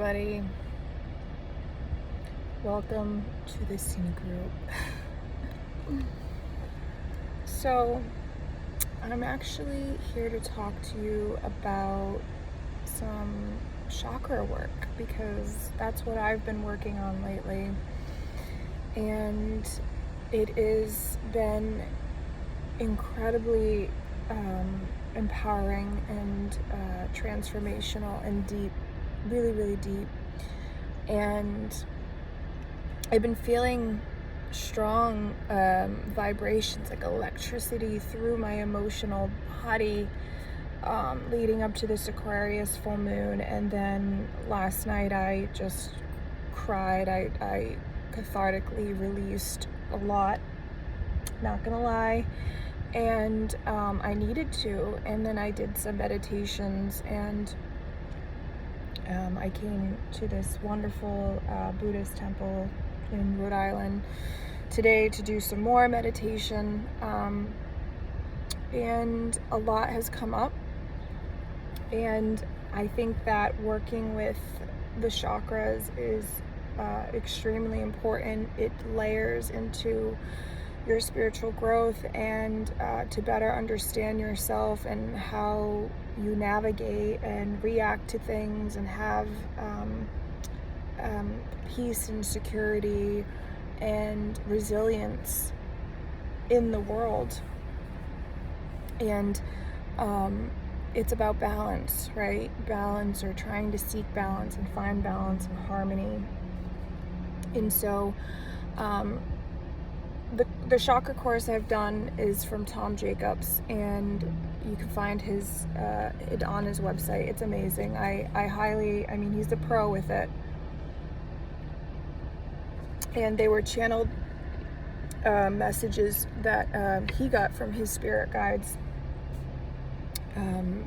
everybody. Welcome to the Cine Group. So, I'm actually here to talk to you about some chakra work because that's what I've been working on lately. And it has been incredibly empowering and transformational and deep, really, really deep. And I've been feeling strong vibrations, like electricity through my emotional body leading up to this Aquarius full moon. And then last night I just cried. I cathartically released a lot, not gonna lie. And I needed to. And then I did some meditations, and I came to this wonderful Buddhist temple in Rhode Island today to do some more meditation, and a lot has come up, and I think that working with the chakras is extremely important. It layers into your spiritual growth and to better understand yourself and how you navigate and react to things and have peace and security and resilience in the world. And it's about balance, right? Balance, or trying to seek balance and find balance and harmony. And so the chakra course I've done is from Tom Jacobs, and you can find it on his website. It's amazing. I mean, he's a pro with it. And they were channeled messages that he got from his spirit guides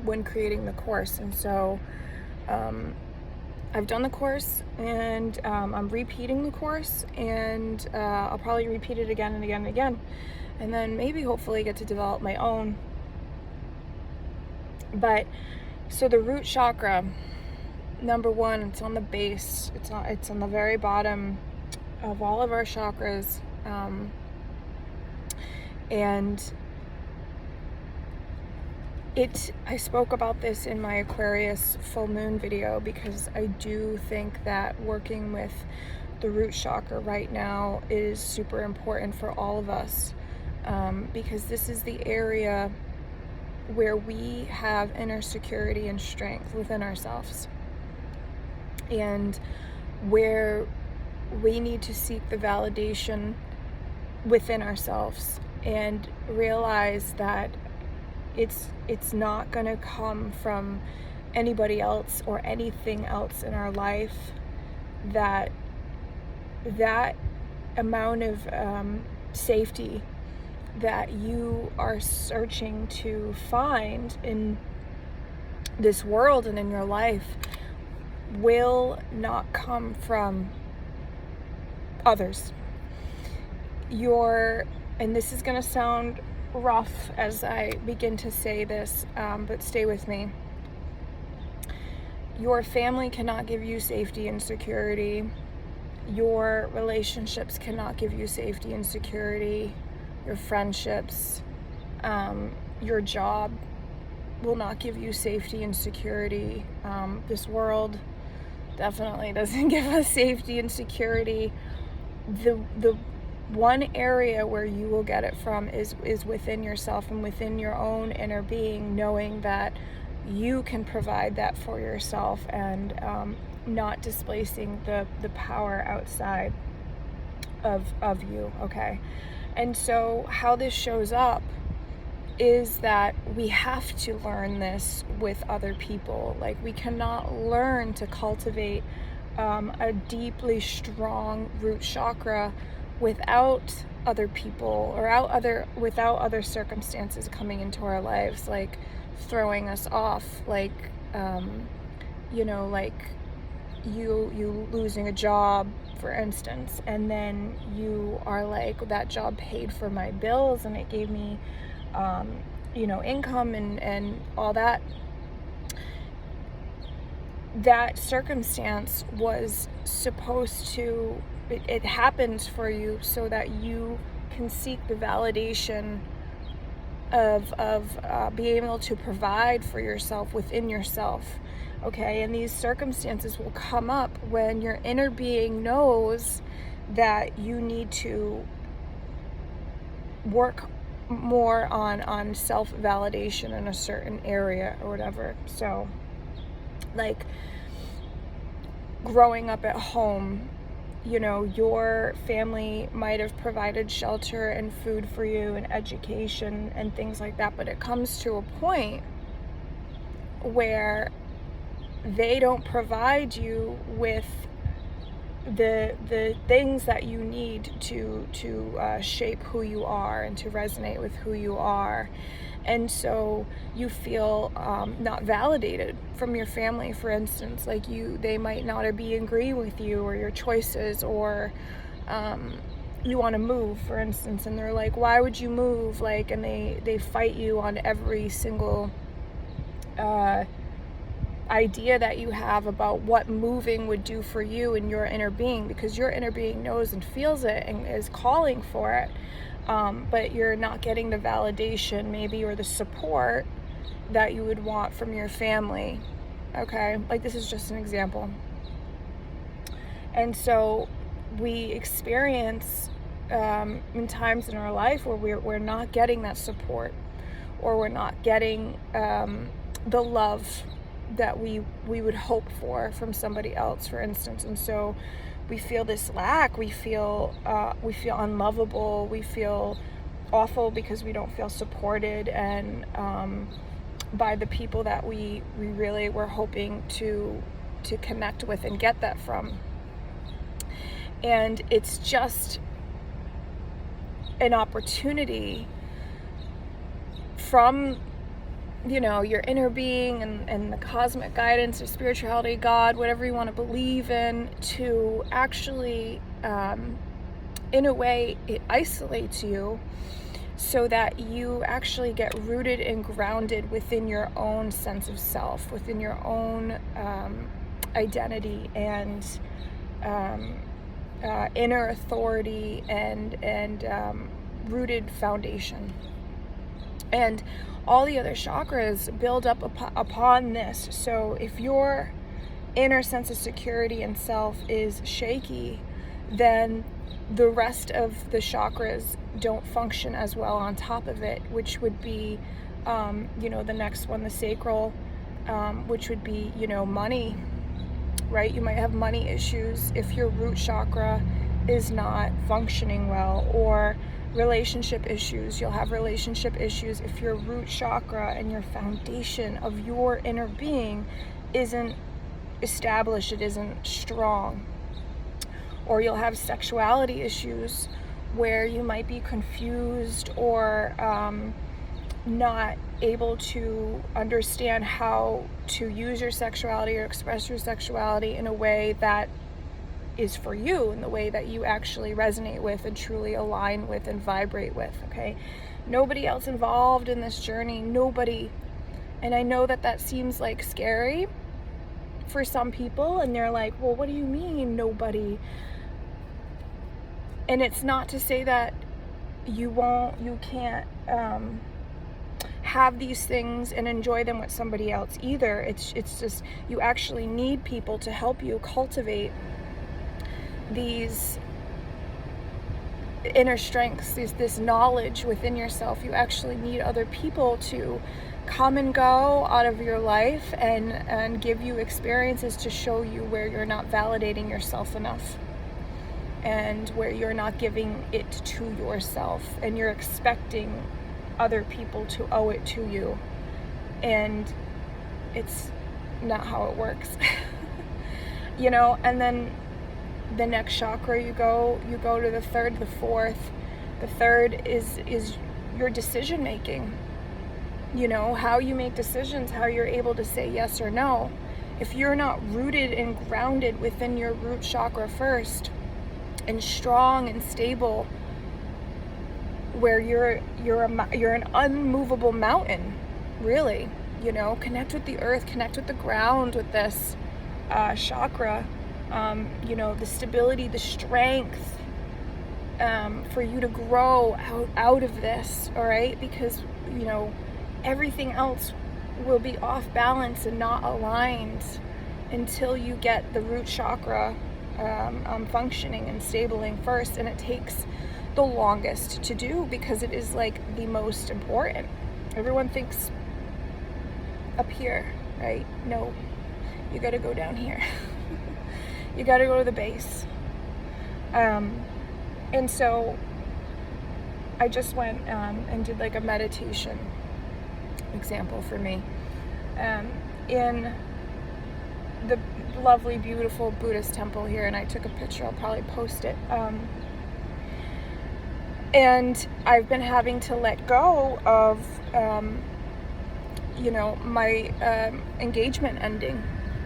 when creating the course. And so I've done the course, and I'm repeating the course, and I'll probably repeat it again and again and again, and then maybe hopefully get to develop my own. But so the root chakra, number one, it's on the base. It's on the very bottom of all of our chakras, and I spoke about this in my Aquarius full moon video, because I do think that working with the root chakra right now is super important for all of us, because this is the area where we have inner security and strength within ourselves, and where we need to seek the validation within ourselves and realize that it's not going to come from anybody else or anything else in our life. That amount of safety that you are searching to find in this world and in your life will not come from others. And this is going to sound rough as I begin to say this, but stay with me. Your family cannot give you safety and security. Your relationships cannot give you safety and security. Your friendships, your job will not give you safety and security. This world definitely doesn't give us safety and security. The one area where you will get it from is within yourself and within your own inner being, knowing that you can provide that for yourself, and not displacing the power outside of you, okay? And so how this shows up is that we have to learn this with other people. Like, we cannot learn to cultivate a deeply strong root chakra without other people, or without other circumstances coming into our lives, like throwing us off, like like you losing a job, for instance, and then you are like, that job paid for my bills and it gave me income and all that. that circumstance was supposed to, it happens for you so that you can seek the validation of being able to provide for yourself within yourself. Okay, and these circumstances will come up when your inner being knows that you need to work more on self-validation in a certain area or whatever. So, like, growing up at home, you know, your family might have provided shelter and food for you and education and things like that, but it comes to a point where they don't provide you with the things that you need to shape who you are and to resonate with who you are. And so you feel not validated from your family, for instance. Like, they might not be agreeing with you or your choices, or you want to move, for instance, and they're like, why would you move? Like, and they fight you on every single idea that you have about what moving would do for you and your inner being, because your inner being knows and feels it and is calling for it. But you're not getting the validation maybe, or the support that you would want from your family. Okay, like, this is just an example. And so we experience in times in our life where we're not getting that support, or we're not getting the love that we would hope for from somebody else, for instance. And so we feel this lack, we feel unlovable, we feel awful because we don't feel supported and by the people that we really were hoping to connect with and get that from. And it's just an opportunity from, you know, your inner being and the cosmic guidance or spirituality, God, whatever you want to believe in, to actually, in a way, it isolates you so that you actually get rooted and grounded within your own sense of self, within your own identity and inner authority and rooted foundation. And all the other chakras build up upon this. So if your inner sense of security and self is shaky, then the rest of the chakras don't function as well on top of it, which would be, you know, the next one, the sacral, which would be, you know, money, right? You might have money issues if your root chakra is not functioning well, or relationship issues. You'll have relationship issues if your root chakra and your foundation of your inner being isn't established, it isn't strong. Or you'll have sexuality issues where you might be confused or not able to understand how to use your sexuality or express your sexuality in a way that is for you, in the way that you actually resonate with and truly align with and vibrate with. Okay, nobody else involved in this journey, nobody. And I know that seems like scary for some people, and they're like, well, what do you mean nobody? And it's not to say that you can't have these things and enjoy them with somebody else either. It's just, you actually need people to help you cultivate these inner strengths, this knowledge within yourself. You actually need other people to come and go out of your life and give you experiences to show you where you're not validating yourself enough, and where you're not giving it to yourself, and you're expecting other people to owe it to you, and it's not how it works. You know. And then the next chakra, you go to the third, the fourth. The third is your decision making. You know, how you make decisions, how you're able to say yes or no. If you're not rooted and grounded within your root chakra first, and strong and stable, where you're an unmovable mountain, really, you know, connect with the earth, connect with the ground with this. chakra, you know, the stability, the strength, for you to grow out of this, all right? Because, you know, everything else will be off balance and not aligned until you get the root chakra functioning and stabling first. And it takes the longest to do because it is like the most important. Everyone thinks up here, right? No, you got to go down here. You got to go to the base. And so I just went and did like a meditation example for me in the lovely, beautiful Buddhist temple here, and I took a picture. I'll probably post it. And I've been having to let go of, you know, my engagement ending.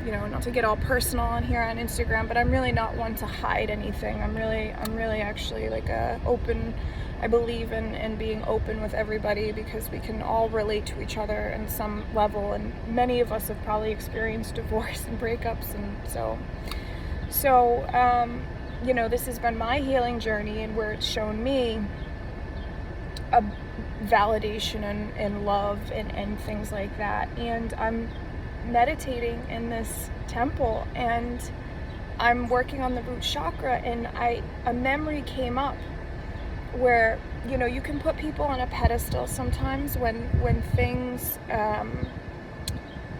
You know, not to get all personal on here on Instagram, but I'm really not one to hide anything. I'm really actually like open. I believe in being open with everybody because we can all relate to each other in some level, and many of us have probably experienced divorce and breakups, and so you know, this has been my healing journey, and where it's shown me a validation and love and things like that. And I'm meditating in this temple, and I'm working on the root chakra, and a memory came up where, you know, you can put people on a pedestal sometimes when things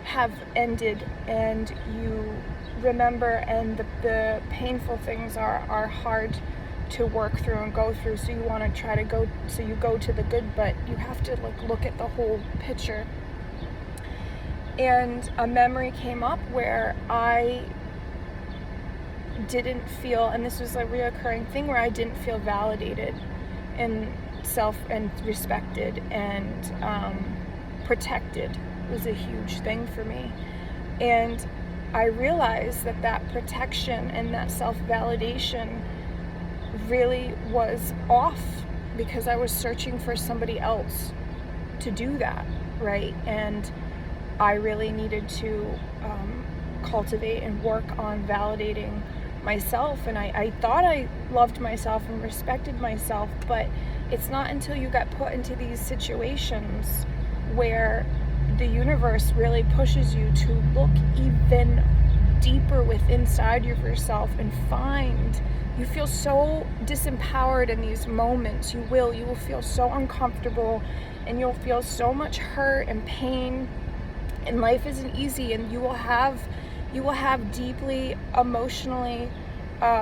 have ended and you remember, and the painful things are hard to work through and go through, so you want to try to go, so you go to the good, but you have to look at the whole picture. And a memory came up where I didn't feel, and this was a reoccurring thing, where I didn't feel validated and self and respected and protected was a huge thing for me. And I realized that protection and that self-validation really was off because I was searching for somebody else to do that, right? And I really needed to cultivate and work on validating myself. And I thought I loved myself and respected myself, but it's not until you get put into these situations where the universe really pushes you to look even deeper within inside of yourself and find. You feel so disempowered in these moments. You will feel so uncomfortable, and you'll feel so much hurt and pain, and life isn't easy, and you will have deeply emotionally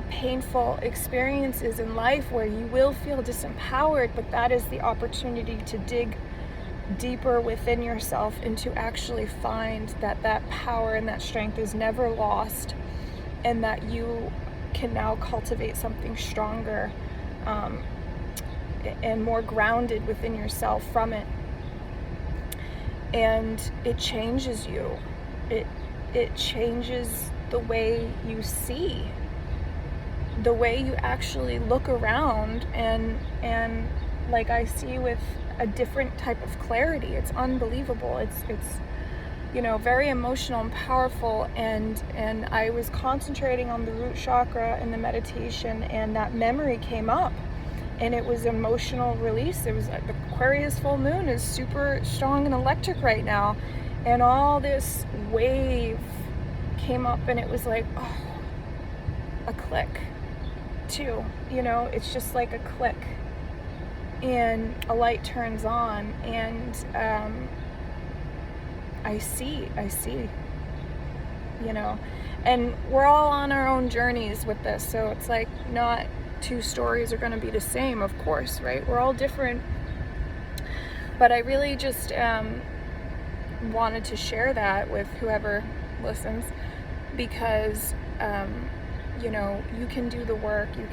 painful experiences in life where you will feel disempowered, but that is the opportunity to dig deeper within yourself and to actually find that power and that strength is never lost, and that you can now cultivate something stronger and more grounded within yourself from it. And it changes you. It changes the way you see, the way you actually look around, and like I see with a different type of clarity. It's unbelievable. It's you know, very emotional and powerful, and I was concentrating on the root chakra in the meditation, and that memory came up, and it was emotional release. It was like the Aquarius full moon is super strong and electric right now, and all this wave came up, and it was like, oh, a click too, you know, it's just like a click, and a light turns on, and I see, you know, and we're all on our own journeys with this, so it's like not two stories are going to be the same, of course, right? We're all different, but I really just wanted to share that with whoever listens, because you know, you can do the work, you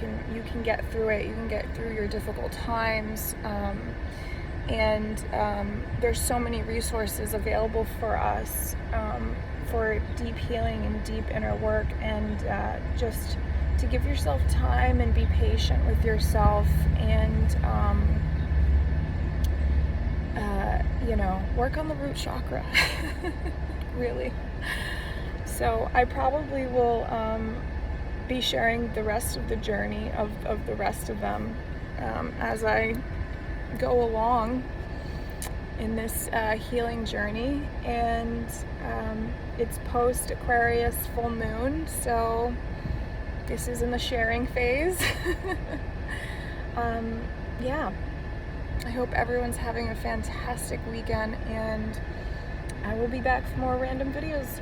can get through it, you can get through your difficult times, and there's so many resources available for us for deep healing and deep inner work, and just to give yourself time and be patient with yourself, and you know, work on the root chakra. Really. So I probably will be sharing the rest of the journey of the rest of them as I go along in this healing journey. And it's post Aquarius full moon, so this is in the sharing phase. Yeah, I hope everyone's having a fantastic weekend, and I will be back for more random videos.